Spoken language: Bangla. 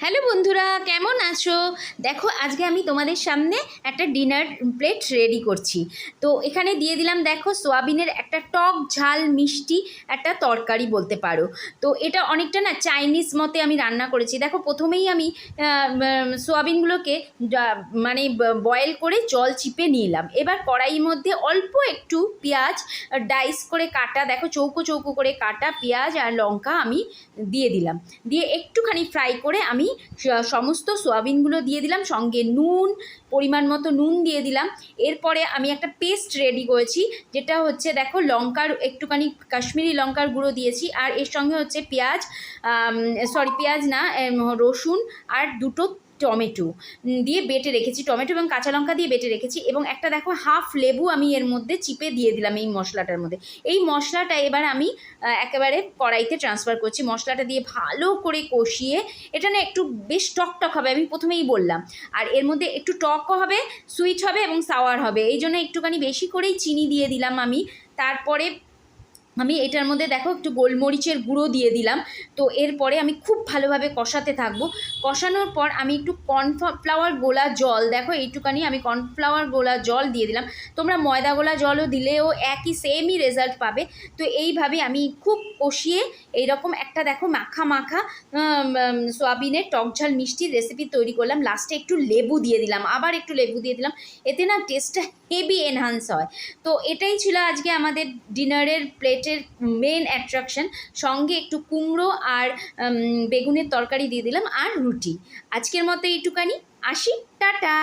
হ্যালো বন্ধুরা, কেমন আছো? দেখো আজকে আমি তোমাদের সামনে একটা ডিনার প্লেট রেডি করছি। তো এখানে দিয়ে দিলাম, দেখো, সোয়াবিনের একটা টক ঝাল মিষ্টি একটা তরকারি বলতে পারো। তো এটা অনেকটা না চাইনিজ মতে আমি রান্না করেছি। দেখো প্রথমেই আমি সোয়াবিনগুলোকে মানে বয়েল করে জল চিপে নিলাম। এবার কড়াইয়ের মধ্যে অল্প একটু পেঁয়াজ ডাইস করে কাটা, দেখো চৌকো চৌকো করে কাটা পেঁয়াজ আর লঙ্কা আমি দিয়ে দিলাম। দিয়ে একটুখানি ফ্রাই করে আমি সমস্ত সোয়াবিনগুলো দিয়ে দিলাম, সঙ্গে নুন, পরিমাণ মতো নুন দিয়ে দিলাম। এরপরে আমি একটা পেস্ট রেডি করেছি, যেটা হচ্ছে দেখো লঙ্কার একটুখানি কাশ্মীরি লঙ্কার গুঁড়ো দিয়েছি, আর এর সঙ্গে হচ্ছে পেঁয়াজ না, রসুন আর দুটো টমেটো দিয়ে বেটে রেখেছি, টমেটো এবং কাঁচা লঙ্কা দিয়ে বেটে রেখেছি। এবং একটা দেখো হাফ লেবু আমি এর মধ্যে চিপে দিয়ে দিলাম এই মশলাটার মধ্যে। এই মশলাটা এবার আমি একেবারে কড়াইতে ট্রান্সফার করছি। মশলাটা দিয়ে ভালো করে কষিয়ে, এটা না একটু বেশ টক হবে, আমি প্রথমেই বললাম। আর এর মধ্যে একটু টকও হবে, সুইট হবে এবং সাওয়ার হবে, এই জন্য একটুখানি বেশি করেই চিনি দিয়ে দিলাম আমি। তারপরে আমি এটার মধ্যে দেখো একটু গোলমরিচের গুঁড়ো দিয়ে দিলাম। তো এরপরে আমি খুব ভালোভাবে কষাতে থাকবো। কষানোর পর আমি একটু কর্নফ্লাওয়ার গোলা জল, দেখো এইটুখানি আমি কর্নফ্লাওয়ার গোলা জল দিয়ে দিলাম। তোমরা ময়দা গোলা জলও দিলেও একই সেমই রেজাল্ট পাবে। তো এইভাবে আমি খুব কষিয়ে এইরকম একটা দেখো মাখা মাখা সোয়াবিনের টকঝাল মিষ্টি রেসিপি তৈরি করলাম। লাস্টে একটু লেবু দিয়ে দিলাম, আবার একটু লেবু দিয়ে দিলাম, এতে না টেস্টটা হেভি এনহান্স হয়। তো এটাই ছিল আজকে আমাদের ডিনারের প্লেটের মেন অ্যাট্রাকশন। সঙ্গে একটু কুমড়ো আর বেগুনের তরকারি দিয়ে দিলাম আর রুটি। আজকের মতো এইটুকানি, আসি, টাটা।